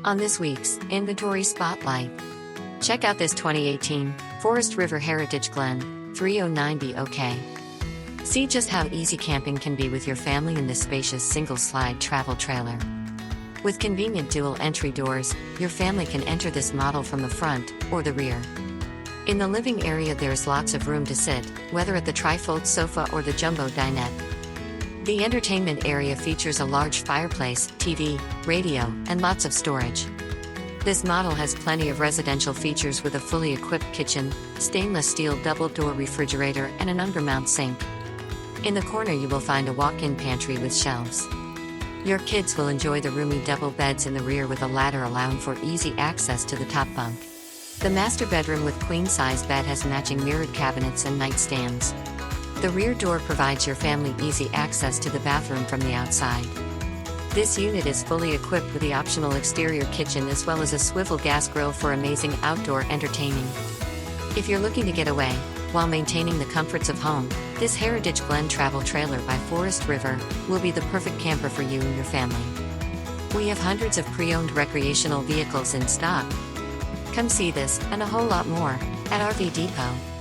On this week's Inventory Spotlight, check out this 2018 Forest River Heritage Glen 309BOK. See just how easy camping can be with your family in this spacious single-slide travel trailer. With convenient dual entry doors, your family can enter this model from the front or the rear. In the living area there's lots of room to sit, whether at the trifold sofa or the jumbo dinette. The entertainment area features a large fireplace, TV, radio, and lots of storage. This model has plenty of residential features with a fully equipped kitchen, stainless steel double-door refrigerator, and an undermount sink. In the corner you will find a walk-in pantry with shelves. Your kids will enjoy the roomy double beds in the rear with a ladder allowing for easy access to the top bunk. The master bedroom with queen-size bed has matching mirrored cabinets and nightstands. The rear door provides your family easy access to the bathroom from the outside. This unit is fully equipped with the optional exterior kitchen as well as a swivel gas grill for amazing outdoor entertaining. If you're looking to get away, while maintaining the comforts of home, this Heritage Glen travel trailer by Forest River will be the perfect camper for you and your family. We have hundreds of pre-owned recreational vehicles in stock. Come see this, and a whole lot more, at RV Depot.